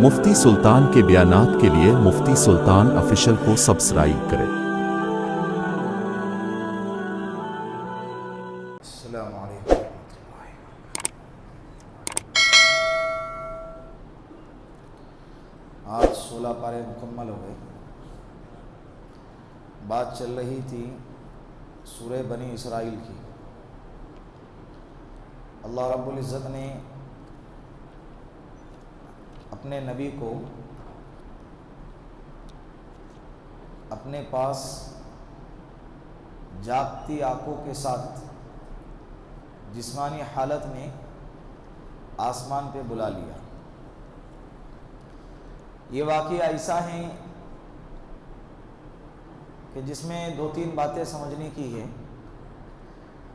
مفتی سلطان کے بیانات کے لیے مفتی سلطان آفیشل کو سبسکرائب کریں۔ السلام علیکم ورحمۃ اللہ۔ آج 16 پارے مکمل ہو گئے۔ بات چل رہی تھی سورہ بنی اسرائیل کی۔ اللہ رب العزت نے اپنے نبی کو اپنے پاس جاگتی آنکھوں کے ساتھ جسمانی حالت میں آسمان پہ بلا لیا۔ یہ واقعہ ایسا ہے کہ جس میں 2-3 باتیں سمجھنے کی ہے۔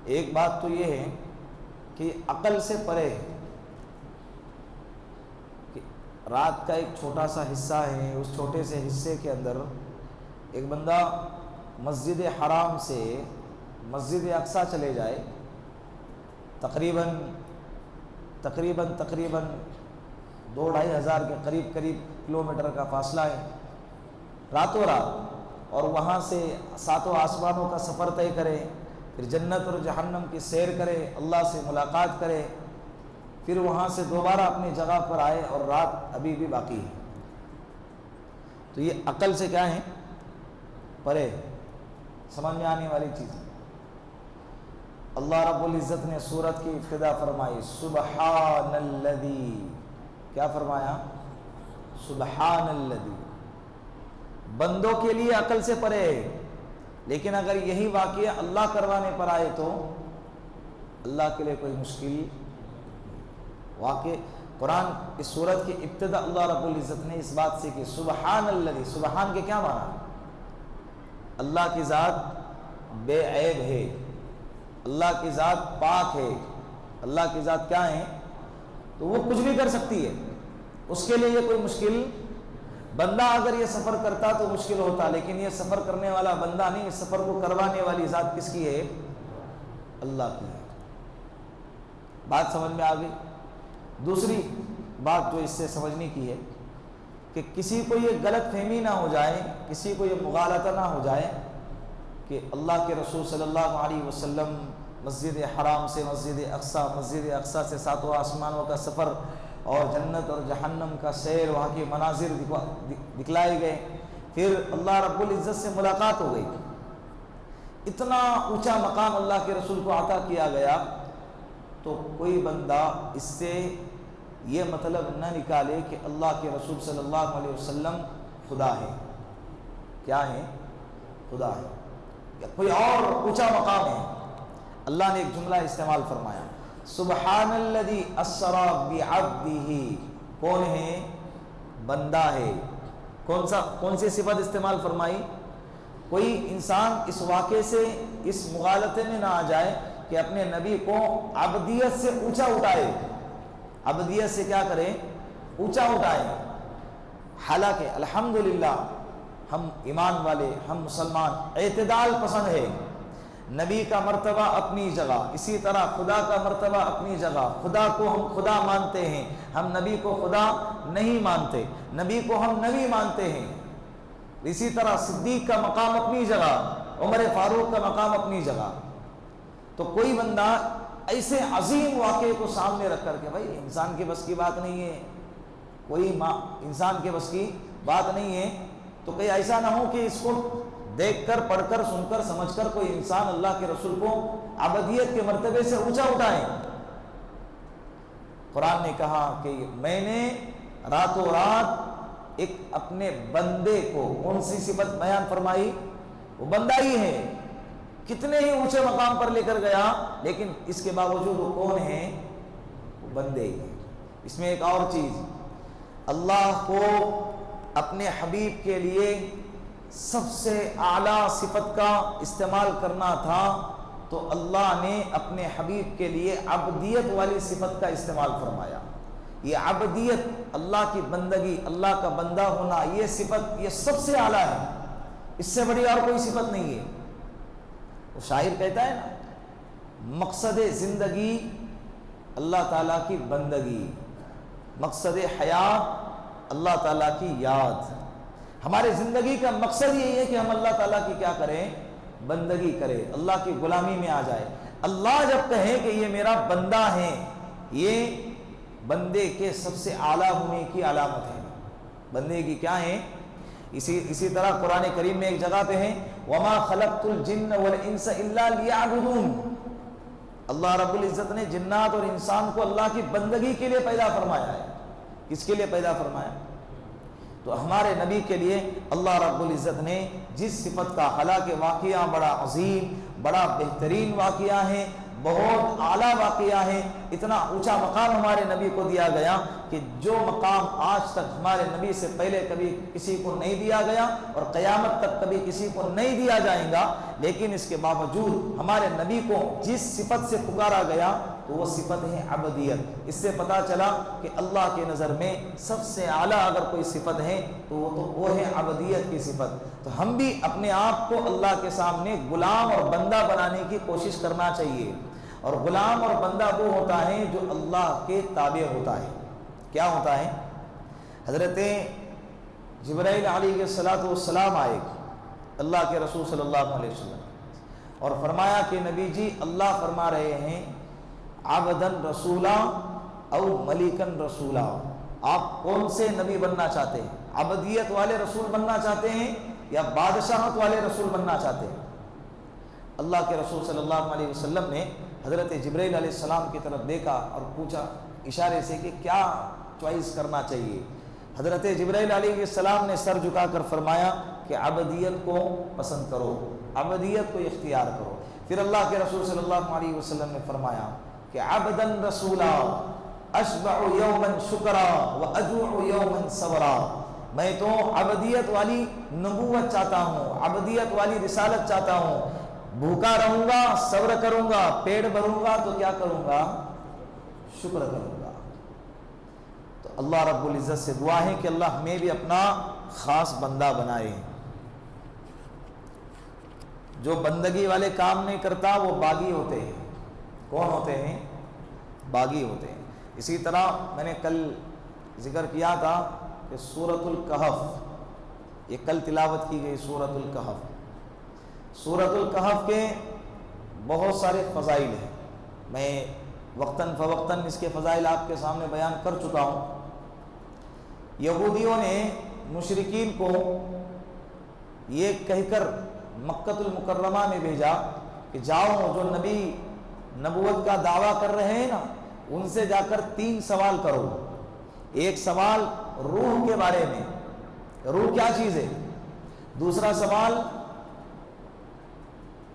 ایک بات تو یہ ہے کہ عقل سے پرے ہے کہ رات کا ایک چھوٹا سا حصہ ہے، اس چھوٹے سے حصے کے اندر ایک بندہ مسجد حرام سے مسجد اقصی چلے جائے، تقریباً 2-2.5 ہزار کے قریب کلومیٹر کا فاصلہ ہے، راتوں رات، اور وہاں سے 7 آسمانوں کا سفر طے کرے، پھر جنت اور جہنم کی سیر کرے، اللہ سے ملاقات کرے، پھر وہاں سے دوبارہ اپنی جگہ پر آئے اور رات ابھی بھی باقی ہے۔ تو یہ عقل سے کیا ہے؟ پرے، سمجھ میں آنے والی چیز ہے۔ اللہ رب العزت نے سورت کی ابتدا فرمائی سبحان الذی، کیا فرمایا؟ سبحان الذی۔ بندوں کے لیے عقل سے پرے ہے، لیکن اگر یہی واقعہ اللہ کروانے پر آئے تو اللہ کے لیے کوئی مشکل واقع۔ قرآن اس سورت کی ابتدا اللہ رب العزت نے اس بات سے کہ سبحان الذی، سبحان کے کیا معنی؟ اللہ کی ذات بے عیب ہے، اللہ کی ذات پاک ہے، اللہ کی ذات کیا ہے؟ تو وہ کچھ بھی کر سکتی ہے، اس کے لیے یہ کوئی مشکل۔ بندہ اگر یہ سفر کرتا تو مشکل ہوتا، لیکن یہ سفر کرنے والا بندہ نہیں، اس سفر کو کروانے والی ذات کس کی ہے؟ اللہ کی ہے۔ بات سمجھ میں آ گئی؟ دوسری بات جو اس سے سمجھنے کی ہے کہ کسی کو یہ غلط فہمی نہ ہو جائے، کسی کو یہ مغالطہ نہ ہو جائے کہ اللہ کے رسول صلی اللہ علیہ وسلم مسجد حرام سے مسجد اقصی سے 7 آسمانوں کا سفر اور جنت اور جہنم کا سیر، وہاں کے مناظر دکھلائے گئے، پھر اللہ رب العزت سے ملاقات ہو گئی، اتنا اونچا مقام اللہ کے رسول کو عطا کیا گیا، تو کوئی بندہ اس سے یہ مطلب نہ نکالے کہ اللہ کے رسول صلی اللہ علیہ وسلم خدا ہے۔ کیا ہے؟ خدا ہے، یا کوئی اور اونچا مقام ہے۔ اللہ نے ایک جملہ استعمال فرمایا سبحان الذی اسری بعبدہ، کون ہے؟ بندہ ہے۔ کون سی صفت استعمال فرمائی؟ کوئی انسان اس واقعے سے اس مغالطے میں نہ آ جائے کہ اپنے نبی کو عبدیت سے اونچا اٹھائے، عبدیت سے کیا کرے؟ اونچا اٹھائے۔ حالانکہ الحمدللہ ہم ایمان والے، ہم مسلمان اعتدال پسند ہے، نبی کا مرتبہ اپنی جگہ، اسی طرح خدا کا مرتبہ اپنی جگہ، خدا کو ہم خدا مانتے ہیں، ہم نبی کو خدا نہیں مانتے، نبی کو ہم نبی مانتے ہیں۔ اسی طرح صدیق کا مقام اپنی جگہ، عمر فاروق کا مقام اپنی جگہ۔ تو کوئی بندہ ایسے عظیم واقعے کو سامنے رکھ کر کے، بھائی انسان کے بس کی بات نہیں ہے، کوئی انسان کے بس کی بات نہیں ہے، تو کہیں ایسا نہ ہو کہ اس کو دیکھ کر، پڑھ کر، سن کر، سمجھ کر کوئی انسان اللہ کے رسول کو عبدیت کے مرتبے سے اونچا اٹھائے۔ قرآن نے کہا کہ میں نے راتوں رات ایک اپنے بندے کو، کون سی صفت بیان فرمائی؟ وہ بندہ ہی ہے، کتنے ہی اونچے مقام پر لے کر گیا، لیکن اس کے باوجود وہ کون ہے؟ وہ بندے ہی ہے۔ اس میں ایک اور چیز، اللہ کو اپنے حبیب کے لیے سب سے اعلیٰ صفت کا استعمال کرنا تھا، تو اللہ نے اپنے حبیب کے لیے عبدیت والی صفت کا استعمال فرمایا۔ یہ عبدیت، اللہ کی بندگی، اللہ کا بندہ ہونا، یہ صفت یہ سب سے اعلیٰ ہے، اس سے بڑی اور کوئی صفت نہیں ہے۔ وہ شاعر کہتا ہے نا، مقصد زندگی اللہ تعالیٰ کی بندگی، مقصد حیات اللہ تعالیٰ کی یاد. ہماری زندگی کا مقصد یہی ہے کہ ہم اللہ تعالیٰ کی کیا کریں؟ بندگی کریں، اللہ کی غلامی میں آ جائے. اللہ جب کہے کہ یہ میرا بندہ ہے، یہ بندے کے سب سے اعلیٰ ہونے کی علامت ہے. بندے کی کیا ہے؟ اسی طرح قرآن کریم میں ایک جگہ پہ ہے وَمَا خَلَقْتُ الْجِنَّ وَالْإِنسَ إِلَّا لِيَعْبُدُونَ. اللہ رب العزت نے جنات اور انسان کو اللہ کی بندگی کے لیے پیدا فرمایا ہے. کس کے لیے پیدا فرمایا؟ تو ہمارے نبی کے لیے اللہ رب العزت نے جس صفت کا، حالانکہ واقعہ بڑا عظیم، بڑا بہترین واقعہ ہے، بہت اعلیٰ واقعہ ہے، اتنا اونچا مقام ہمارے نبی کو دیا گیا کہ جو مقام آج تک ہمارے نبی سے پہلے کبھی کسی کو نہیں دیا گیا اور قیامت تک کبھی کسی کو نہیں دیا جائے گا. لیکن اس کے باوجود ہمارے نبی کو جس صفت سے پکارا گیا تو وہ صفت ہے عبدیت. اس سے پتہ چلا کہ اللہ کے نظر میں سب سے اعلیٰ اگر کوئی صفت ہے تو وہ ہے عبدیت کی صفت. تو ہم بھی اپنے آپ کو اللہ کے سامنے غلام اور بندہ بنانے کی کوشش کرنا چاہیے. اور غلام اور بندہ وہ ہوتا ہے جو اللہ کے تابع ہوتا ہے. کیا ہوتا ہے؟ حضرت جبرائیل علیہ السلام آئے اللہ کے رسول صلی اللہ علیہ وسلم اور فرمایا کہ نبی جی اللہ فرما رہے ہیں عبدن رسولا او ملکن رسولا. آپ کون سے نبی بننا چاہتے ہیں؟ عبدیت والے رسول بننا چاہتے ہیں یا بادشاہت والے رسول بننا چاہتے ہیں؟ اللہ کے رسول صلی اللہ علیہ وسلم نے حضرت جبرائیل علیہ السلام کی طرف دیکھا اور پوچھا اشارے سے کہ کیا چوائس کرنا چاہیے. حضرت جبرائیل علیہ السلام نے سر جھکا کر فرمایا کہ عبدیت کو پسند کرو، عبدیت کو اختیار کرو. پھر اللہ کے رسول صلی اللہ علیہ وسلم نے فرمایا کہ عبدن رسولا اشبع یوما شکرا واجوع یوما صبرا. میں تو عبدیت والی نبوت چاہتا ہوں، عبدیت والی رسالت چاہتا ہوں. بھوکا رہوں گا، صبر کروں گا، پیٹ بھروں گا تو کیا کروں گا؟ شکر کروں گا. تو اللہ رب العزت سے دعا ہے کہ اللہ ہمیں بھی اپنا خاص بندہ بنائے. جو بندگی والے کام نہیں کرتا وہ باغی ہوتے ہیں. کون ہوتے ہیں؟ باغی ہوتے ہیں. اسی طرح میں نے کل ذکر کیا تھا کہ سورۃ الکہف، یہ کل تلاوت کی گئی سورۃ الکہف. سورۃ الکہف کے بہت سارے فضائل ہیں. میں وقتاً فوقتاً اس کے فضائل آپ کے سامنے بیان کر چکا ہوں. یہودیوں نے مشرکین کو یہ کہہ کر مکۃ المکرمہ میں بھیجا کہ جاؤ جو نبی نبوت کا دعویٰ کر رہے ہیں نا ان سے جا کر 3 سوال کرو. ایک سوال روح کے بارے میں، روح کیا چیز ہے. دوسرا سوال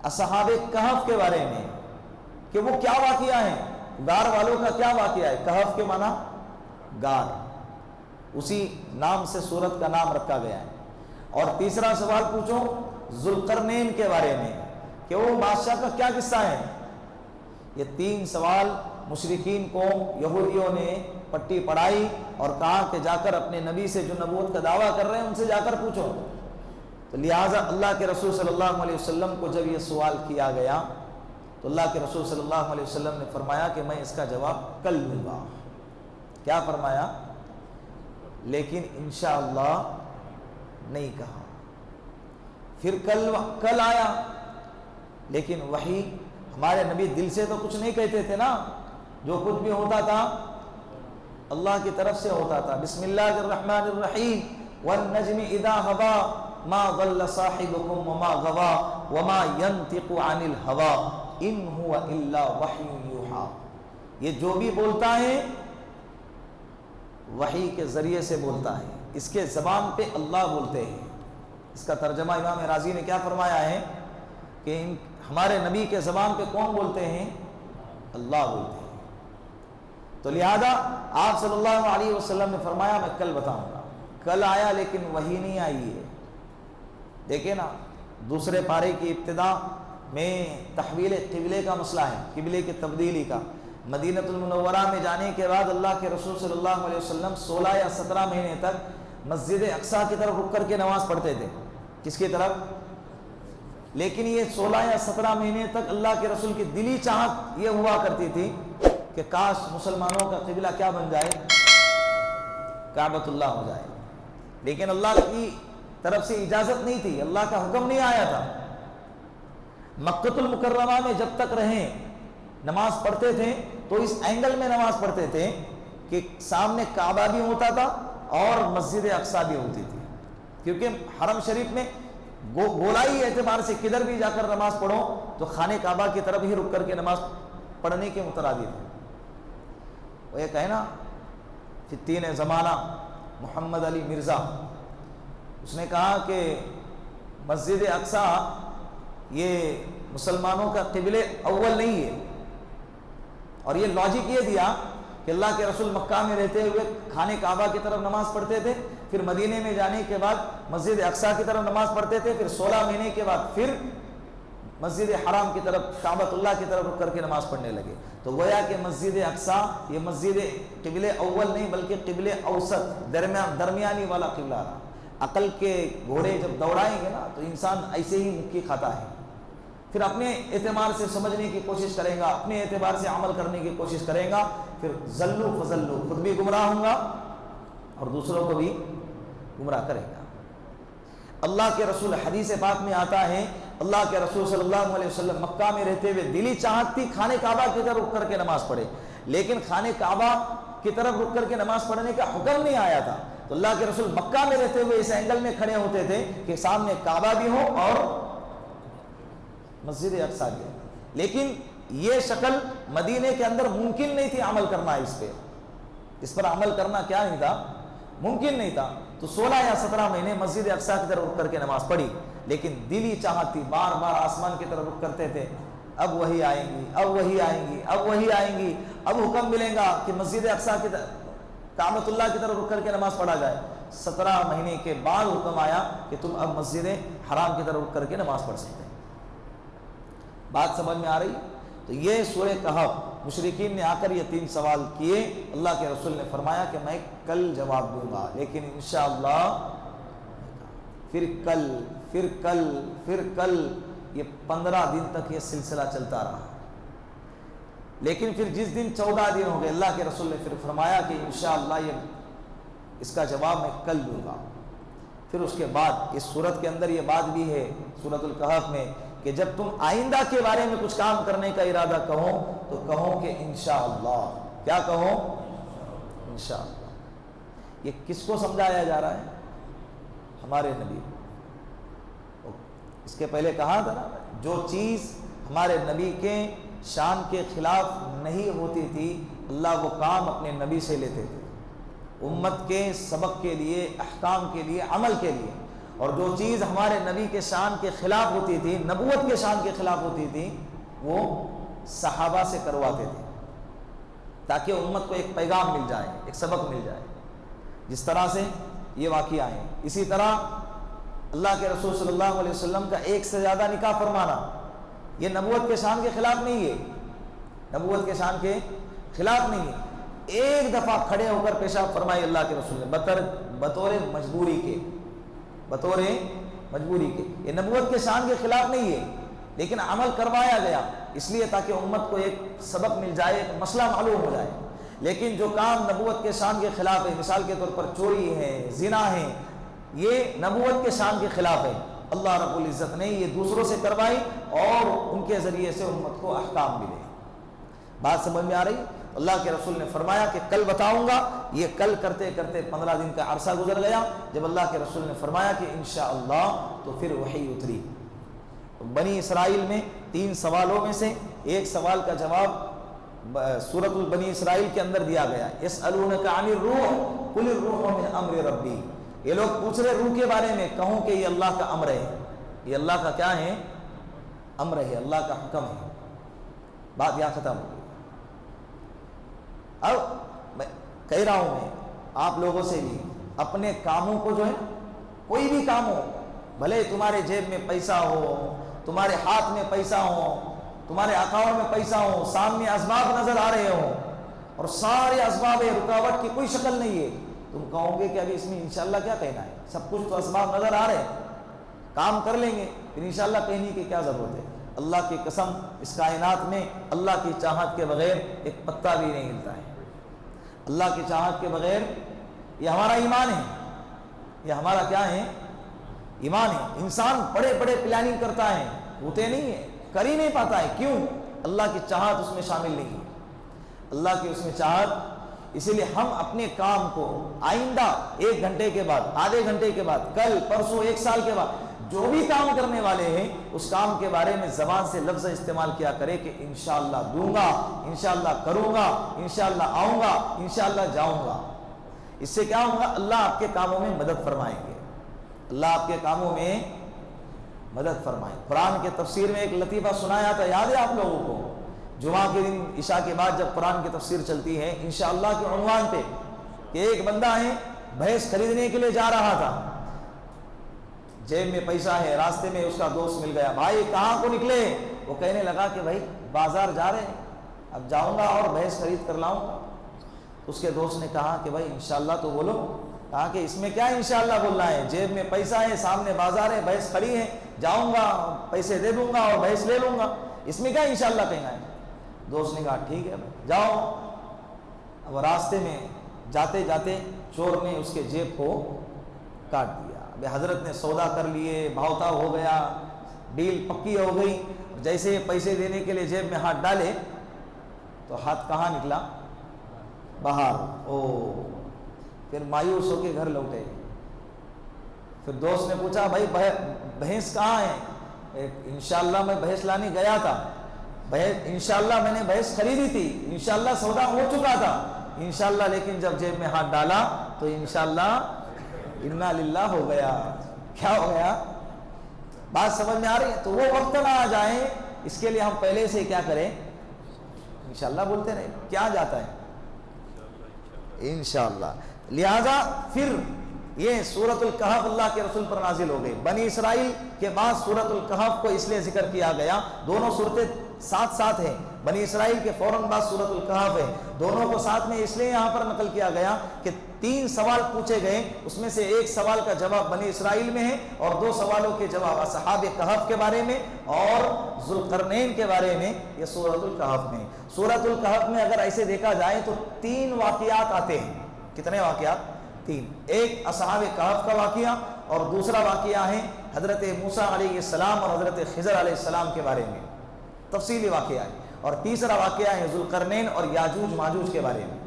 اصحاب کہف کے بارے میں کہ وہ کیا واقعہ ہے، غار والوں کا کیا واقعہ ہے. کہف کے معنی غار، اسی نام سے سورت کا نام رکھا گیا ہے. اور تیسرا سوال پوچھو ذوالقرنین کے بارے میں کہ وہ بادشاہ کا کیا قصہ ہے. یہ 3 سوال مشرکین کو یہودیوں نے پٹی پڑھائی اور کہا کہ جا کر اپنے نبی سے جو نبوت کا دعویٰ کر رہے ہیں ان سے جا کر پوچھو. تو لہٰذا اللہ کے رسول صلی اللہ علیہ وسلم کو جب یہ سوال کیا گیا تو اللہ کے رسول صلی اللہ علیہ وسلم نے فرمایا کہ میں اس کا جواب کل دوں گا. کیا فرمایا؟ لیکن انشاءاللہ نہیں کہا. پھر کل آیا لیکن وحی ہمارے نبی دل سے تو کچھ نہیں کہتے تھے نا، جو کچھ بھی ہوتا تھا اللہ کی طرف سے ہوتا تھا. بسم اللہ الرحمن الرحیم والنجم اذا ہوا ما ضل صاحبكم وما غوا وما ينطق عن الهوى ان هو الا وحی یوحى. یہ جو بھی بولتا ہے وحی کے ذریعے سے بولتا ہے، اس کے زبان پہ اللہ بولتے ہیں. اس کا ترجمہ امام راضی نے کیا فرمایا ہے کہ ہمارے نبی کے زبان پہ کون بولتے ہیں؟ اللہ بولتے ہیں. تو لہذا آپ صلی اللہ علیہ وسلم نے فرمایا میں کل بتاؤں گا. کل آیا لیکن وحی نہیں آئی ہے. دیکھیں نا دوسرے پارے کی ابتدا میں تحویل قبلے کا مسئلہ ہے، قبلے کی تبدیلی کا. مدینہ المنورہ میں جانے کے بعد اللہ کے رسول صلی اللہ علیہ وسلم 16 یا 17 مہینے تک مسجد اقصیٰ کی طرف رک کر کے نماز پڑھتے تھے. کس کی طرف؟ لیکن یہ 16 یا 17 مہینے تک اللہ کے رسول کی دلی چاہت یہ ہوا کرتی تھی کہ کاش مسلمانوں کا قبلہ کیا بن جائے؟ کعبۃ اللہ ہو جائے، لیکن اللہ کی طرف سے اجازت نہیں تھی، اللہ کا حکم نہیں آیا تھا۔ مکۃ المکرمہ میں جب تک رہیں نماز پڑھتے تھے تو اس اینگل میں نماز پڑھتے تھے کہ سامنے کعبہ بھی ہوتا تھا اور مسجد اقصیٰ بھی ہوتی تھی، کیونکہ حرم شریف میں گولائی اعتبار سے کدھر بھی جا کر نماز پڑھو تو خانہ کعبہ کی طرف ہی رک کر کے نماز پڑھنے کے مترادف ہے۔ وہ یہ کہنا فتین زمانہ محمد علی مرزا، اس نے کہا کہ مسجد اقصیٰ یہ مسلمانوں کا قبلہ اول نہیں ہے، اور یہ لاجک یہ دیا کہ اللہ کے رسول مکہ میں رہتے ہوئے خانہ کعبہ کی طرف نماز پڑھتے تھے، پھر مدینے میں جانے کے بعد مسجد اقصیٰ کی طرف نماز پڑھتے تھے، پھر 16 مہینے کے بعد پھر مسجد حرام کی طرف کعبۃ اللہ کی طرف رک کر کے نماز پڑھنے لگے۔ تو گویا کہ مسجد اقصیٰ یہ مسجد قبلہ اول نہیں بلکہ قبلہ اوسط، درمیانی والا قبلہ رہا۔ عقل کے گھوڑے جب دوڑائیں گے نا تو انسان ایسے ہی مکی کھاتا ہے، پھر اپنے اعتبار سے سمجھنے کی کوشش کرے گا، اپنے اعتبار سے عمل کرنے کی کوشش کرے گا، پھر ذلو فضلو، خود بھی گمراہ ہوں گا اور دوسروں کو بھی گمراہ کرے گا۔ اللہ کے رسول حدیث پاک میں آتا ہے، اللہ کے رسول صلی اللہ علیہ وسلم مکہ میں رہتے ہوئے دلی چاہت تھی خانہ کعبہ کی طرف رک کر کے نماز پڑھے، لیکن خانہ کعبہ کی طرف رک کر کے نماز پڑھنے کا حکم نہیں آیا تھا، تو اللہ کے رسول مکہ میں رہتے ہوئے اس اینگل میں کھڑے ہوتے تھے کہ سامنے کعبہ بھی ہو اور مسجد اقصیٰ بھی ہو۔ لیکن یہ شکل مدینے کے اندر ممکن نہیں تھی عمل کرنا، اس پر عمل کرنا کیا نہیں تھا، ممکن نہیں تھا، تو 16 یا 17 مہینے مسجد اقصیٰ کی طرف رک کر کے نماز پڑھی، لیکن دلی چاہت تھی، بار بار آسمان کی طرف رک کرتے تھے، اب وہی آئیں گی، اب وہی آئیں گی، اب وہی آئیں گی، اب حکم ملے گا کہ مسجد اقصیٰ کی کعبۃ اللہ کی طرف رک کر کے نماز پڑھا جائے۔ 17 مہینے کے بعد حکم آیا کہ تم اب مسجد حرام کی طرف رک کر کے نماز پڑھ سکتے ہیں۔ بات سمجھ میں آ رہی؟ تو یہ سورہ کہف، مشرکین نے آ کر یہ 3 سوال کیے، اللہ کے رسول نے فرمایا کہ میں کل جواب دوں گا، لیکن انشاءاللہ پھر کل، یہ 15 دن تک یہ سلسلہ چلتا رہا، لیکن پھر جس دن 14 دن ہو گئے اللہ کے رسول نے پھر فرمایا کہ انشاءاللہ یہ اس کا جواب میں کل دوں گا۔ پھر اس کے بعد اس سورت کے اندر یہ بات بھی ہے سورۃ الکہف میں کہ جب تم آئندہ کے بارے میں کچھ کام کرنے کا ارادہ کہو تو کہو کہ انشاءاللہ، کیا کہو؟ انشاءاللہ۔ یہ کس کو سمجھایا جا رہا ہے؟ ہمارے نبی۔ اس کے پہلے کہا تھا نا، جو چیز ہمارے نبی کے شان کے خلاف نہیں ہوتی تھی اللہ وہ کام اپنے نبی سے لیتے تھے، امت کے سبق کے لیے، احکام کے لیے، عمل کے لیے، اور جو چیز ہمارے نبی کے شان کے خلاف ہوتی تھی، نبوت کے شان کے خلاف ہوتی تھی، وہ صحابہ سے کرواتے تھے تاکہ امت کو ایک پیغام مل جائے، ایک سبق مل جائے۔ جس طرح سے یہ واقعہ ہیں، اسی طرح اللہ کے رسول صلی اللہ علیہ وسلم کا ایک سے زیادہ نکاح فرمانا یہ نبوت کے شان کے خلاف نہیں ہے، نبوت کے شان کے خلاف نہیں ہے۔ ایک دفعہ کھڑے ہو کر پیشاب فرمائی اللہ کے رسول نے بطور مجبوری کے، یہ نبوت کے شان کے خلاف نہیں ہے، لیکن عمل کروایا گیا اس لیے تاکہ امت کو ایک سبق مل جائے، ایک مسئلہ معلوم ہو جائے۔ لیکن جو کام نبوت کے شان کے خلاف ہے، مثال کے طور پر چوری ہے، زنا ہے، یہ نبوت کے شان کے خلاف ہے، اللہ رب العزت نے یہ دوسروں سے کروائی اور ان کے ذریعے سے امت کو احکام ملے۔ بات سمجھ میں آ رہی؟ اللہ کے رسول نے فرمایا کہ کل بتاؤں گا، یہ کل کرتے کرتے 15 دن کا عرصہ گزر گیا، جب اللہ کے رسول نے فرمایا کہ انشاءاللہ تو پھر وحی اتری۔ بنی اسرائیل میں 3 سوالوں میں سے ایک سوال کا جواب سورۃ البنی اسرائیل کے اندر دیا گیا، یسألونک عن الروح قل الروح من امر ربی۔ یہ لوگ پوچھ رہے روح کے بارے میں، کہوں کہ یہ اللہ کا امر ہے، یہ اللہ کا کیا ہے؟ امر ہے، اللہ کا حکم ہے۔ بات یہاں ختم ہو گئی۔ اب میں کہہ رہا ہوں، میں آپ لوگوں سے بھی اپنے کاموں کو جو ہے نا، کوئی بھی کام ہو، بھلے تمہارے جیب میں پیسہ ہو، تمہارے ہاتھ میں پیسہ ہو، تمہارے اکاؤنٹ میں پیسہ ہو، سامنے اسباب نظر آ رہے ہوں اور سارے اسباب رکاوٹ کی کوئی شکل نہیں ہے، تم کہو گے کہ ابھی اس میں انشاءاللہ کیا کہنا ہے، سب کچھ تو اسباب نظر آ رہے ہیں، کام کر لیں گے، پھر انشاءاللہ کہنے کی کیا ضرورت ہے؟ اللہ کی قسم، اس کائنات میں اللہ کی چاہت کے بغیر ایک پتا بھی نہیں ہلتا ہے، اللہ کی چاہت کے بغیر یہ ہمارا ایمان ہے، یہ ہمارا کیا ہے؟ ایمان ہے۔ انسان بڑے بڑے پلاننگ کرتا ہے، ہوتے نہیں ہے، کر ہی نہیں پاتا ہے، کیوں؟ اللہ کی چاہت اس میں شامل نہیں ہے، اللہ کی اس میں چاہت۔ اسی لیے ہم اپنے کام کو آئندہ 1 گھنٹے کے بعد، آدھے گھنٹے کے بعد، کل پرسوں 1 سال کے بعد جو بھی کام کرنے والے ہیں اس کام کے بارے میں زبان سے لفظ استعمال کیا کرے کہ انشاءاللہ دوں گا، انشاءاللہ کروں گا، انشاءاللہ آؤں گا، انشاءاللہ جاؤں گا۔ اس سے کیا ہوگا؟ اللہ آپ کے کاموں میں مدد فرمائیں گے، اللہ آپ کے کاموں میں مدد فرمائیں۔ قرآن کے تفسیر میں ایک لطیفہ سنایا تھا، یاد ہے آپ لوگوں کو؟ جمعہ کے دن عشاء کے بعد جب قرآن کی تفسیر چلتی ہے انشاءاللہ کے عنوان پہ، کہ ایک بندہ ہے بھینس خریدنے کے لیے جا رہا تھا، جیب میں پیسہ ہے، راستے میں اس کا دوست مل گیا، بھائی کہاں کو نکلے؟ وہ کہنے لگا کہ بھائی بازار جا رہے ہیں، اب جاؤں گا اور بھینس خرید کر لاؤں گا۔ اس کے دوست نے کہا کہ بھائی انشاءاللہ تو بولو۔ کہا کہ اس میں کیا انشاءاللہ بولنا ہے، جیب میں پیسہ ہے، سامنے بازار ہے، بھینس کھڑی ہے، جاؤں گا پیسے دے دوں گا اور بھینس لے لوں گا، اس میں کیا انشاءاللہ کہنا ہے؟ دوست نے کہا ٹھیک ہے جاؤ۔ اب راستے میں جاتے جاتے چور نے اس کے جیب کو کاٹ دیا۔ اب حضرت نے سودا کر لیے، بھاؤ تاؤ ہو گیا، ڈیل پکی ہو گئی، جیسے پیسے دینے کے لیے جیب میں ہاتھ ڈالے تو ہاتھ کہاں نکلا؟ باہر۔ پھر مایوس ہو کے گھر لوٹے۔ پھر دوست نے پوچھا بھائی بھینس کہاں ہے؟ انشاءاللہ میں بھینس لانے گیا تھا، انشاءاللہ میں نے بھینس خریدی تھی، انشاءاللہ سودا ہو چکا تھا، انشاءاللہ، لیکن جب جیب میں ہاتھ ڈالا تو انشاءاللہ انا للہ ہو گیا۔ کیا ہو گیا؟ بات سمجھ میں آ رہی ہے؟ تو وہ وقت نہ آ جائے اس کے لیے ہم پہلے سے کیا کریں؟ انشاءاللہ بولتے رہے۔ کیا جاتا ہے؟ انشاءاللہ۔ لہذا پھر یہ سورۃ الکہف اللہ کے رسول پر نازل ہو گئی۔ بنی اسرائیل کے بعد سورۃ الکہف کو اس لیے ذکر کیا گیا، دونوں صورتیں ساتھ ساتھ ہیں، بنی اسرائیل کے فوراً بعد سورۃ الکہف ہے، دونوں کو ساتھ میں اس لیے یہاں پر نقل کیا گیا کہ 3 سوال پوچھے گئے، اس میں سے ایک سوال کا جواب بنی اسرائیل میں ہے اور 2 سوالوں کے جواب اصحاب کہف کے بارے میں اور ذوالقرنین کے بارے میں، یہ سورۃ الکہف میں۔ سورۃ الکہف میں اگر ایسے دیکھا جائے تو 3 واقعات آتے ہیں۔ کتنے واقعات؟ 3۔ ایک اصحاب کہف کا واقعہ اور دوسرا واقعہ ہے حضرت موسیٰ علیہ السلام اور حضرت خضر علیہ السلام کے بارے میں، تفصیلی واقعہ ہے، اور تیسرا واقعہ ہے ذوالقرنین اور یاجوج ماجوج کے بارے میں۔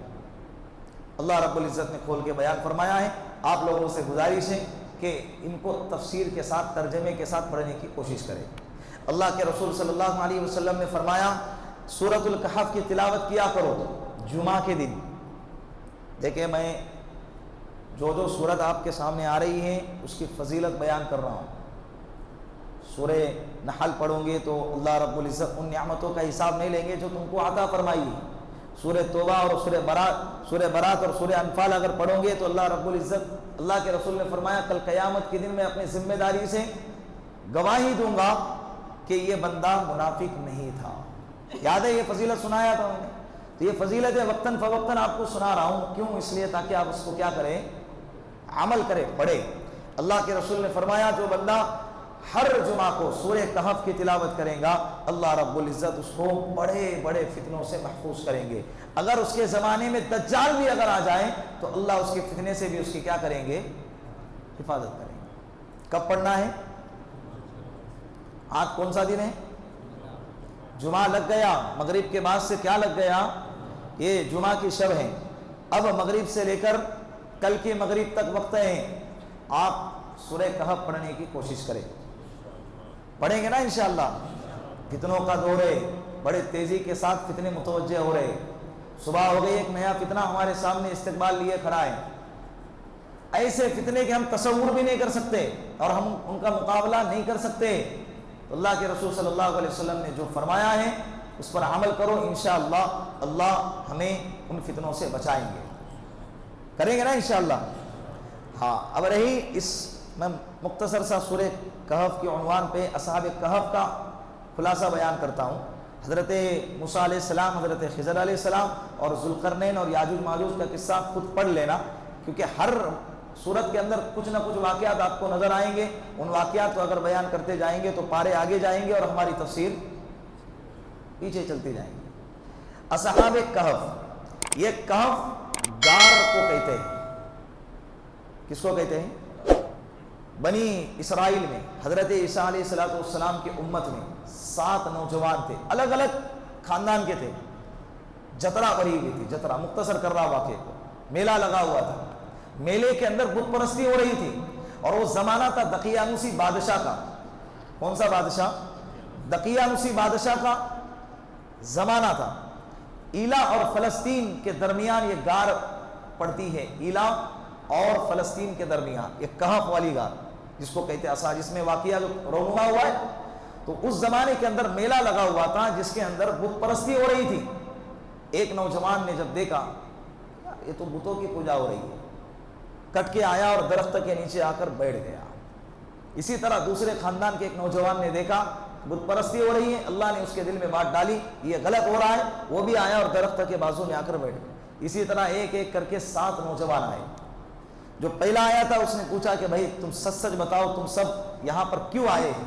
اللہ رب العزت نے کھول کے بیان فرمایا ہے۔ آپ لوگوں سے گزارش ہے کہ ان کو تفسیر کے ساتھ، ترجمے کے ساتھ پڑھنے کی کوشش کریں۔ اللہ کے رسول صلی اللہ علیہ وسلم نے فرمایا سورۃ الکہف کی تلاوت کیا کرو جمعہ کے دن۔ دیکھیں میں جو سورت آپ کے سامنے آ رہی ہے اس کی فضیلت بیان کر رہا ہوں۔ سورہ نحل پڑھوں گے تو اللہ رب العزت ان نعمتوں کا حساب نہیں لیں گے جو تم کو عطا فرمائی ہے۔ سورہ توبہ اور سورہ برات اور سورہ انفال اگر پڑھو گے تو اللہ رب العزت، اللہ کے رسول نے فرمایا کل قیامت کے دن میں اپنی ذمہ داری سے گواہی دوں گا کہ یہ بندہ منافق نہیں تھا۔ یاد ہے یہ فضیلت سنایا تھا میں نے؟ تو یہ فضیلت وقتاً فوقتاً آپ کو سنا رہا ہوں، کیوں؟ اس لیے تاکہ آپ اس کو کیا کریں؟ عمل کرے، پڑھے۔ اللہ کے رسول نے فرمایا جو بندہ ہر جمعہ کو سورہ کہف کی تلاوت کرے گا اللہ رب العزت اس کو بڑے بڑے فتنوں سے محفوظ کریں گے۔ اگر اس کے زمانے میں دجال بھی اگر آ جائے تو اللہ اس کے فتنے سے بھی اس کی کیا کریں گے؟ حفاظت کریں گے۔ کب پڑھنا ہے؟ آج کون سا دن ہے؟ جمعہ لگ گیا، مغرب کے بعد سے کیا لگ گیا؟ یہ جمعہ کی شب ہے۔ اب مغرب سے لے کر کل کی مغرب تک وقت ہے، آپ سورہ کہف پڑھنے کی کوشش کریں۔ پڑھیں گے نا انشاءاللہ؟ فتنوں کا دور ہے، بڑے تیزی کے ساتھ فتنے متوجہ ہو رہے۔ صبح ہو گئی ایک نیا فتنہ ہمارے سامنے استقبال لیے کھڑا ہے، ایسے فتنے کہ ہم تصور بھی نہیں کر سکتے اور ہم ان کا مقابلہ نہیں کر سکتے۔ تو اللہ کے رسول صلی اللہ علیہ وسلم نے جو فرمایا ہے اس پر عمل کرو، انشاءاللہ اللہ ہمیں ان فتنوں سے بچائیں گے۔ کریں گے نا انشاءاللہ؟ ہاں، اب رہی اس میں مختصر سا سورہ کہف کے عنوان پہ اصحاب کہف کا خلاصہ بیان کرتا ہوں۔ حضرت موسیٰ علیہ السلام، حضرت خضر علیہ السلام اور ذوالقرنین اور یاجوج ماجوج کا قصہ خود پڑھ لینا، کیونکہ ہر سورت کے اندر کچھ نہ کچھ واقعات آپ کو نظر آئیں گے۔ ان واقعات کو اگر بیان کرتے جائیں گے تو پارے آگے جائیں گے اور ہماری تفسیر پیچھے چلتی جائیں گے۔ اصحاب کہف، یہ کہف غار کو کہتے ہیں، کس کو کہتے ہیں؟ بنی اسرائیل میں حضرت عیسیٰ علیہ السلام کی امت میں 7 نوجوان تھے، الگ الگ خاندان کے تھے، جترا بھری ہوئی تھی، جترا، مختصر کر رہا واقعے کو، میلہ لگا ہوا تھا، میلے کے اندر بت پرستی ہو رہی تھی، اور وہ زمانہ تھا دقیانوسی بادشاہ کا۔ کون سا بادشاہ؟ دقیانوسی بادشاہ کا زمانہ تھا۔ ایلا اور فلسطین کے درمیان یہ غار پڑتی ہے، ایلا اور فلسطین کے درمیان، یہ کہف والی غار جس کو کہتے ہیں، جس میں واقعہ جو رونما ہوا ہے، تو اس زمانے کے اندر میلہ لگا ہوا تھا جس کے اندر بت پرستی ہو رہی تھی۔ ایک نوجوان نے جب دیکھا یہ تو بتوں کی پوجا ہو رہی ہے، کٹ کے آیا اور درخت کے نیچے آ کر بیٹھ گیا۔ اسی طرح دوسرے خاندان کے ایک نوجوان نے دیکھا بت پرستی ہو رہی ہے، اللہ نے اس کے دل میں بات ڈالی یہ غلط ہو رہا ہے، وہ بھی آیا اور درخت کے بازو میں آ کر بیٹھ گیا۔ اسی طرح ایک ایک کر کے 7 نوجوان آئے۔ جو پہلا آیا تھا اس نے پوچھا کہ بھائی تم سچ سچ بتاؤ تم سب یہاں پر کیوں آئے ہیں؟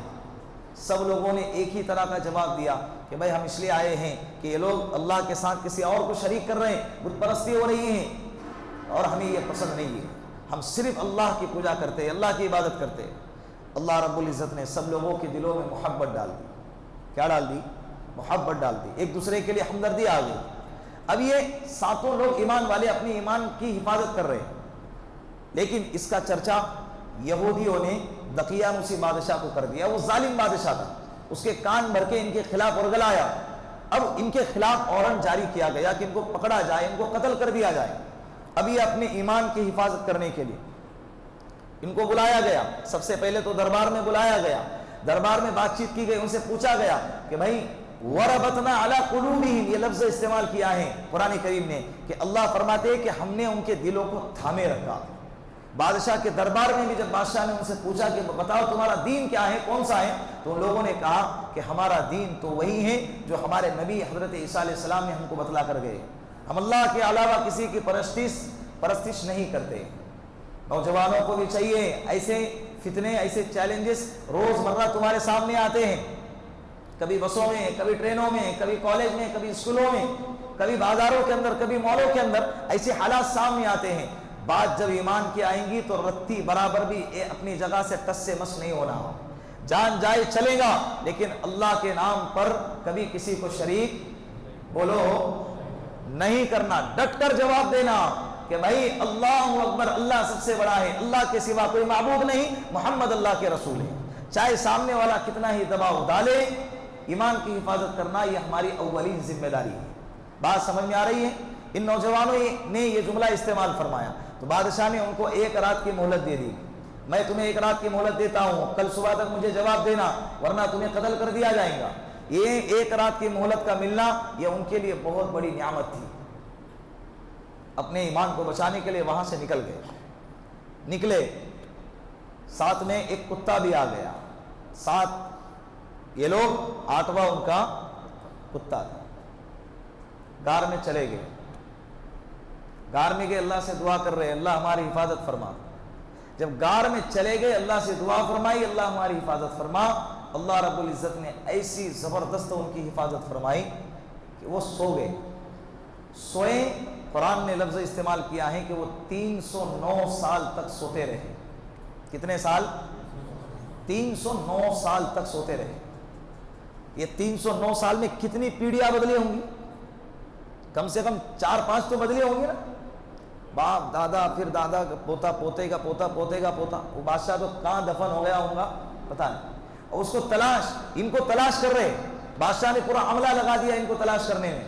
سب لوگوں نے ایک ہی طرح کا جواب دیا کہ بھائی ہم اس لیے آئے ہیں کہ یہ لوگ اللہ کے ساتھ کسی اور کو شریک کر رہے ہیں، بت پرستی ہو رہی ہے اور ہمیں یہ پسند نہیں ہے، ہم صرف اللہ کی پوجا کرتے ہیں، اللہ کی عبادت کرتے ہیں۔ اللہ رب العزت نے سب لوگوں کے دلوں میں محبت ڈال دی۔ کیا ڈال دی؟ محبت ڈال دی، ایک دوسرے کے لیے ہمدردی آ گئی۔ اب یہ 7 لوگ ایمان والے اپنی ایمان کی حفاظت کر رہے ہیں، لیکن اس کا چرچا یہودیوں نے دقیانوسی بادشاہ کو کر دیا۔ وہ ظالم بادشاہ تھا، اس کے کان بھر کے ان کے خلاف ورگلایا۔ اب ان کے خلاف وارنٹ جاری کیا گیا کہ ان کو پکڑا جائے، ان کو قتل کر دیا جائے۔ اب یہ اپنے ایمان کی حفاظت کرنے کے لیے ان کو بلایا گیا۔ سب سے پہلے تو دربار میں بلایا گیا، دربار میں بات چیت کی گئی، ان سے پوچھا گیا کہ بھائی وَرَبَطْنَا عَلَىٰ قُلُوبِهِمْ، یہ لفظ استعمال کیا ہے قرآن کریم نے کہ اللہ فرماتے ہیں کہ ہم نے ان کے دلوں کو تھامے رکھا۔ بادشاہ کے دربار میں بھی جب بادشاہ نے ان سے پوچھا کہ بتاؤ تمہارا دین کیا ہے، کون سا ہے، تو ان لوگوں نے کہا کہ ہمارا دین تو وہی ہے جو ہمارے نبی حضرت عیسیٰ علیہ السلام نے ہم کو بتلا کر گئے، ہم اللہ کے علاوہ کسی کی پرستش نہیں کرتے۔ نوجوانوں کو بھی چاہیے، ایسے فتنے، ایسے چیلنجز روز مرہ تمہارے سامنے آتے ہیں، کبھی بسوں میں، کبھی ٹرینوں میں، کبھی کالج میں، کبھی اسکولوں میں، کبھی بازاروں کے اندر، کبھی مالوں کے اندر، ایسے حالات سامنے آتے ہیں۔ بات جب ایمان کی آئیں گی تو رتی برابر بھی اپنی جگہ سے ٹس سے مس نہیں ہونا، جان جائے چلے گا، لیکن اللہ کے نام پر کبھی کسی کو شریک بولو نہیں کرنا، ڈٹ کر جواب دینا کہ بھائی اللہ اکبر، اللہ سب سے بڑا ہے، اللہ کے سوا کوئی معبود نہیں، محمد اللہ کے رسول ہے، چاہے سامنے والا کتنا ہی دباؤ ڈالے، ایمان کی حفاظت کرنا یہ ہماری اولین ذمہ داری ہے۔ بات سمجھ میں آ رہی ہے؟ ان نوجوانوں نے یہ جملہ استعمال فرمایا تو بادشاہ نے ان کو 1 رات کی مہلت دے دی، میں تمہیں 1 رات کی مہلت دیتا ہوں، کل صبح تک مجھے جواب دینا ورنہ تمہیں قتل کر دیا جائے گا۔ یہ 1 رات کی مہلت کا ملنا یہ ان کے لیے بہت بڑی نعمت تھی۔ اپنے ایمان کو بچانے کے لیے وہاں سے نکلے، ساتھ میں ایک کتا بھی آ گیا، ساتھ یہ لوگ 8واں ان کا کتا تھا۔ غار میں چلے گئے، غار میں گئے، اللہ سے دعا کر رہے اللہ ہماری حفاظت فرما۔ جب غار میں چلے گئے اللہ سے دعا فرمائی اللہ ہماری حفاظت فرما، اللہ رب العزت نے ایسی زبردست ان کی حفاظت فرمائی کہ وہ سو گئے۔ سوئے، قرآن نے لفظ استعمال کیا ہے کہ وہ 309 سال تک سوتے رہے۔ کتنے سال؟ 309 سال تک سوتے رہے۔ یہ 309 سال میں کتنی پیڑھیاں بدلی ہوں گی؟ کم سے کم 4-5 تو بدلی ہوں گی نا، باپ دادا، پھر دادا کا پوتا، پوتے کا پوتا، پوتے کا پوتا۔ وہ بادشاہ تو کہاں دفن ہو گیا ہوگا پتہ نہیں، اور اس کو ان کو تلاش کر رہے، بادشاہ نے پورا عملہ لگا دیا ان کو تلاش کرنے میں،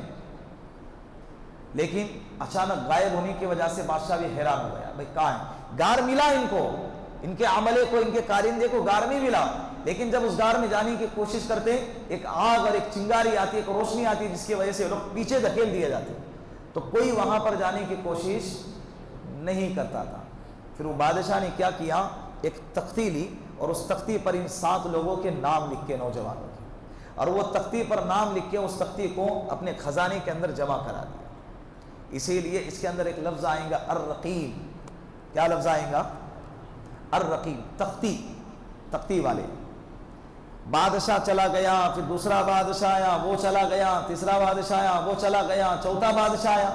لیکن اچانک غائب ہونے کی وجہ سے بادشاہ بھی حیران ہو گیا، بھائی کہاں ہے؟ غار ملا ان کو، ان کے عملے کو، ان کے کارندے کو غار نہیں ملا، لیکن جب اس غار میں جانے کی کوشش کرتے ایک آگ اور ایک چنگاری آتی ہے، ایک روشنی آتی ہے جس کی وجہ سے لوگ پیچھے دھکیل دیے جاتے، تو کوئی وہاں پر جانے کی کوشش نہیں کرتا تھا۔ پھر وہ بادشاہ نے کیا کیا، ایک تختی لی اور اس تختی پر ان 7 لوگوں کے نام لکھ کے، نوجوانوں کے، اور وہ تختی پر نام لکھ کے اس تختی کو اپنے خزانے کے اندر جمع کرا دیا۔ اسی لیے اس کے اندر ایک لفظ آئے گا الرقیم۔ کیا لفظ آئے گا؟ الرقیم، تختی والے۔ بادشاہ چلا گیا، پھر دوسرا بادشاہ آیا، وہ چلا گیا، تیسرا بادشاہ آیا، وہ چلا گیا، چوتھا بادشاہ آیا،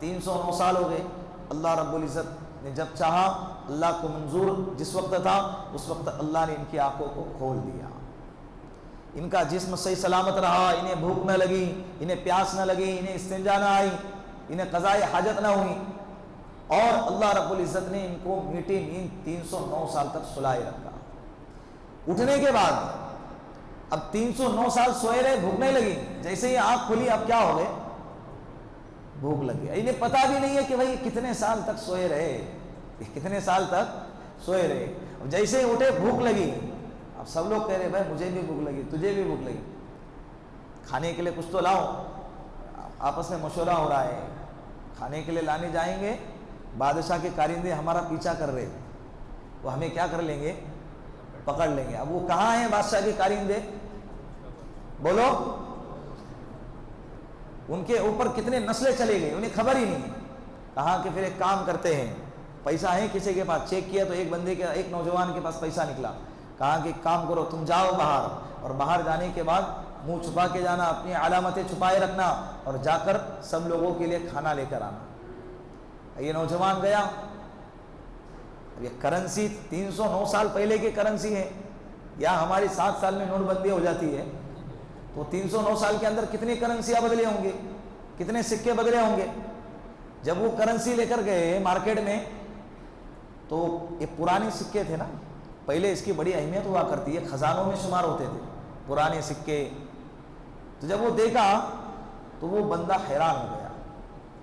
309 سال ہو گئے۔ اللہ رب العزت نے جب چاہا اللہ کو منظور جس وقت تھا اس وقت اللہ نے ان کی آنکھوں کو کھول دیا، ان کا جسم صحیح سلامت رہا، انہیں بھوک نہ لگی، انہیں پیاس نہ لگی، انہیں استنجا نہ آئی، انہیں قضائے حاجت نہ ہوئی، اور اللہ رب العزت نے ان کو میٹھی نیند 309 سال تک سلائے رکھا۔ اٹھنے کے بعد اب 309 سال سوئے رہے، بھوک نہیں لگی، جیسے ہی آنکھ کھلی اب کیا ہو گئے؟ بھوک لگ گیا۔ انہیں پتہ بھی نہیں ہے کہ بھائی کتنے سال تک سوئے رہے، کتنے سال تک سوئے رہے۔ اب جیسے ہی اٹھے بھوک لگی، اب سب لوگ کہہ رہے بھائی مجھے بھی بھوک لگی، تجھے بھی بھوک لگی، کھانے کے لیے کچھ تو لاؤ۔ آپس میں مشورہ ہو رہا ہے، کھانے کے لیے لانے جائیں گے، بادشاہ کے کارندے ہمارا پیچھا کر رہے، وہ ہمیں کیا کر لیں گے؟ پکڑ لیں گے۔ اب وہ کہاں ہیں بادشاہ کے کارندے؟ بولو، ان کے اوپر کتنے نسلیں چلے گئے انہیں خبر ہی نہیں ہے۔ کہا کہ پھر ایک کام کرتے ہیں، پیسہ ہے کسی کے پاس؟ چیک کیا تو ایک نوجوان کے پاس پیسہ نکلا۔ کہا کہ ایک کام کرو، تم جاؤ باہر، اور باہر جانے کے بعد منہ چھپا کے جانا، اپنی علامتیں چھپائے رکھنا، اور جا کر سب لوگوں کے لیے کھانا لے کر آنا۔ یہ نوجوان گیا۔ یہ کرنسی 309 سال پہلے کی کرنسی ہے، یا ہماری 7 سال میں نوٹ بندی ہو جاتی ہے، تو 309 سال کے اندر کتنی کرنسیاں بدلے ہوں گے، کتنے سکے بدلے ہوں گے۔ جب وہ کرنسی لے کر گئے مارکیٹ میں، تو یہ پرانے سکے تھے نا، پہلے اس کی بڑی اہمیت ہوا کرتی ہے، خزانوں میں شمار ہوتے تھے پرانے سکے۔ تو جب وہ دیکھا تو وہ بندہ حیران ہو گیا،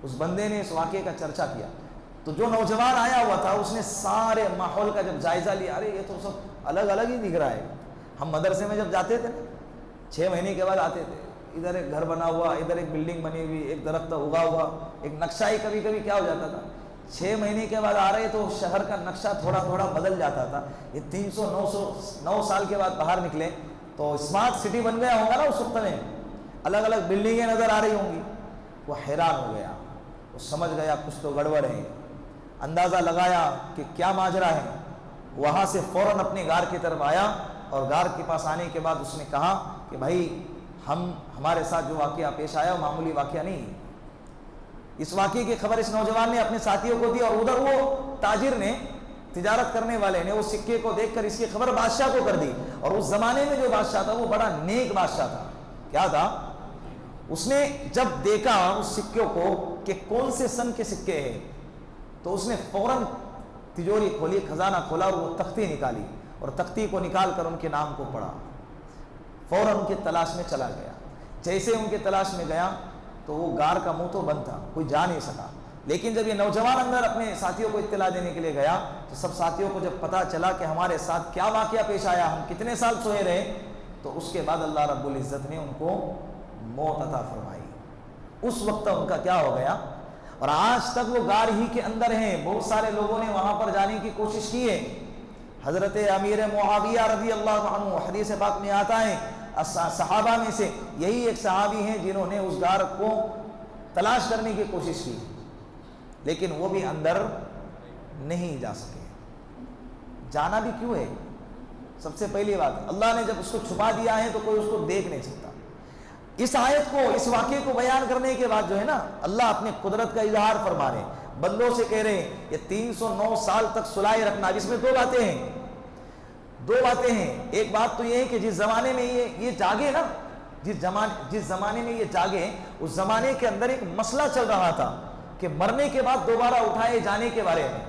اس بندے نے اس واقعے کا چرچا کیا۔ تو جو نوجوان آیا ہوا تھا اس نے سارے ماحول کا جب جائزہ لیا، ارے یہ تو سب الگ الگ ہی دکھ رہا ہے۔ ہم مدرسے میں جب جاتے تھے نا، 6 مہینے کے بعد آتے تھے، ادھر ایک گھر بنا ہوا، ادھر ایک بلڈنگ بنی ہوئی، ایک درخت اگا ہوا، ایک نقشہ ہی کبھی کبھی کیا ہو جاتا تھا، 6 مہینے کے بعد آ رہے تو شہر کا نقشہ تھوڑا تھوڑا بدل جاتا تھا۔ یہ 309 سال کے بعد باہر نکلے تو اسمارٹ سٹی بن گیا ہوگا نا اس وقت میں، الگ الگ بلڈنگیں نظر آ رہی ہوں گی۔ وہ حیران ہو گیا، وہ سمجھ گیا کچھ تو گڑبڑ ہے، اندازہ لگایا کہ کیا ماجرا ہے۔ وہاں سے فوراً اپنے غار کی طرف آیا، اور غار کے پاس آنے کے بعد اس نے کہا کہ بھائی ہمارے ساتھ جو واقعہ پیش آیا وہ معمولی واقعہ نہیں ہے۔ اس واقعے کی خبر اس نوجوان نے اپنے ساتھیوں کو دی، اور ادھر وہ تاجر نے، تجارت کرنے والے نے، وہ سکے کو دیکھ کر اس کی خبر بادشاہ کو کر دی۔ اور اس زمانے میں جو بادشاہ تھا وہ بڑا نیک بادشاہ تھا۔ کیا تھا؟ اس نے جب دیکھا اس سکوں کو کہ کون سے سن کے سکے ہیں، تو اس نے فوراً تجوری کھولی، خزانہ کھولا، اور وہ تختی نکالی، اور تختی کو نکال کر ان کے نام کو پڑھا، فوراً ان کی تلاش میں چلا گیا۔ جیسے ان کی تلاش میں گیا تو وہ غار کا منہ تو بند تھا، کوئی جا نہیں سکا۔ لیکن جب یہ نوجوان اندر اپنے ساتھیوں کو اطلاع دینے کے لیے گیا تو سب ساتھیوں کو جب پتہ چلا کہ ہمارے ساتھ کیا واقعہ پیش آیا، ہم کتنے سال سوئے رہے، تو اس کے بعد اللہ رب العزت نے ان کو موت عطا فرمائی۔ اس وقت ان کا کیا ہو گیا، اور آج تک وہ غار ہی کے اندر ہیں۔ بہت سارے لوگوں نے وہاں پر جانے کی کوشش کی ہے۔ حضرت امیر معاویہ رضی اللہ عنہ، حدیث پاک میں آتا ہے، صحابہ میں سے یہی ایک صحابی ہیں جنہوں نے اس غار کو تلاش کرنے کی کوشش کی، لیکن وہ بھی اندر نہیں جا سکے۔ جانا بھی کیوں ہے؟ سب سے پہلی بات، اللہ نے جب اس کو چھپا دیا ہے تو کوئی اس کو دیکھ نہیں سکتا۔ اس آیت کو، اس واقعے کو بیان کرنے کے بعد جو ہے نا، اللہ اپنے قدرت کا اظہار فرما رہے ہیں، بندوں سے کہہ رہے ہیں یہ 309 سال تک سلائے رکھنا۔ جس میں دو باتیں ہیں۔ ایک بات تو یہ ہے کہ جس زمانے میں یہ جاگے نا، جس زمانے میں یہ جاگے، اس زمانے کے اندر ایک مسئلہ چل رہا تھا کہ مرنے کے بعد دوبارہ اٹھائے جانے کے بارے میں۔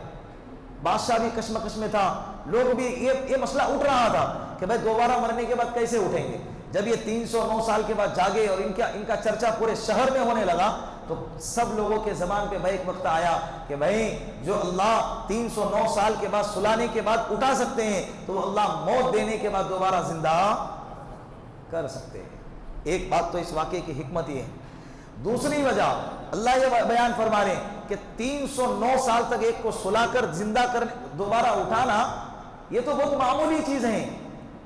بادشاہ بھی کشمکش میں تھا، لوگ بھی، یہ مسئلہ اٹھ رہا تھا کہ بھائی دوبارہ مرنے کے بعد کیسے اٹھیں گے۔ جب یہ 309 سال کے بعد جاگے اور ان کا چرچا پورے شہر میں ہونے لگا، تو سب لوگوں کے زبان پہ ایک وقت آیا کہ بھائی جو اللہ 309 سال کے بعد سلانے کے بعد اٹھا سکتے ہیں، تو وہ اللہ موت دینے کے بعد دوبارہ زندہ کر سکتے ہیں۔ ایک بات تو اس واقعے کی حکمت یہ ہے۔ دوسری وجہ اللہ یہ بیان فرما رہے ہیں کہ 309 سال تک ایک کو سلا کر زندہ کر دوبارہ اٹھانا، یہ تو بہت معمولی چیز ہیں۔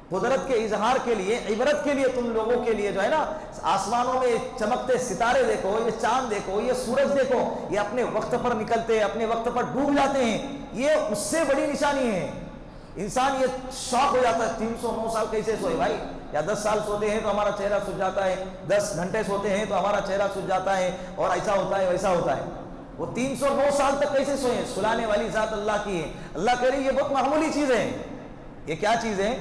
قدرت کے اظہار کے لیے، عبرت کے لیے، تم لوگوں کے لیے جو ہے نا، آسمانوں میں چمکتے ستارے دیکھو، یہ چاند دیکھو، یہ سورج دیکھو، یہ اپنے وقت پر نکلتے ہیں، اپنے وقت پر ڈوب جاتے ہیں، یہ اس سے بڑی نشانی ہے۔ انسان یہ شوق ہو جاتا ہے 309 سال کیسے سوئے بھائی، یا 10 سال سوتے ہیں تو ہمارا چہرہ سج جاتا ہے، 10 گھنٹے سوتے ہیں تو ہمارا چہرہ سج جاتا ہے، اور ایسا ہوتا ہے ویسا ہوتا ہے۔ وہ 309 سال تک کیسے سوئے؟ سلانے والی ذات اللہ کی ہے۔ اللہ کہہ رہی یہ بہت معمولی چیز ہے۔ یہ کیا چیز ہے؟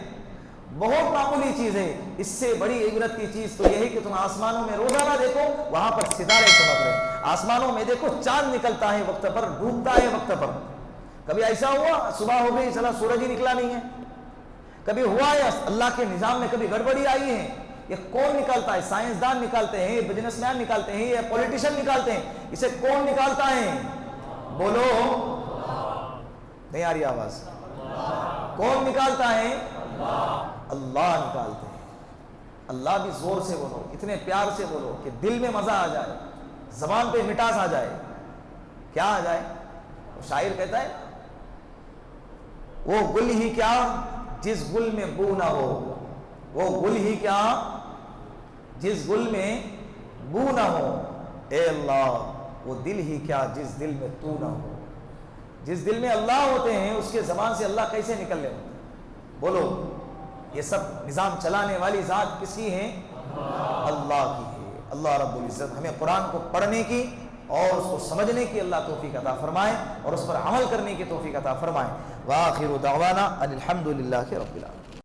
بہت معمولی چیز ہے۔ اس سے بڑی عبرت کی چیز تو یہی کہ تم آسمانوں میں روزانہ دیکھو، وہاں پر ستارے چمک رہے، آسمانوں میں دیکھو چاند نکلتا ہے وقت پر، ڈوبتا ہے وقت پر۔ کبھی ایسا ہوا صبح ہو گئی چلا سورج ہی نکلا نہیں ہے؟ کبھی ہوا ہے اللہ کے نظام میں کبھی گڑبڑی آئی ہے؟ یہ کون نکالتا ہے؟ سائنسدان نکالتے ہیں، بزنس مین نکالتے ہیں، یا پولیٹیشین نکالتے ہیں؟ اسے کون نکالتا ہے؟ بولو، نہیں آ رہی آواز؟ کون نکالتا ہے؟ اللہ نکالتے ہیں۔ اللہ بھی زور سے بولو، اتنے پیار سے بولو کہ دل میں مزہ آ جائے، زبان پہ مٹاس آ جائے۔ کیا آ جائے؟ شاعر کہتا ہے وہ گل ہی کیا جس گل میں بو نہ ہو، وہ گل ہی کیا جس گل میں بو نہ ہو، اے اللہ وہ دل ہی کیا جس دل میں تو نہ ہو۔ جس دل میں اللہ ہوتے ہیں اس کے زبان سے اللہ کیسے نکل لے؟ بولو، یہ سب نظام چلانے والی ذات کس کی ہے؟ اللہ کی ہے۔ اللہ رب العزت ہمیں قرآن کو پڑھنے کی اور اس کو سمجھنے کی اللہ توفیق عطا فرمائے، اور اس پر عمل کرنے کی توفیق عطا فرمائے۔ وآخر دعوانا ان الحمد للہ رب العالمین۔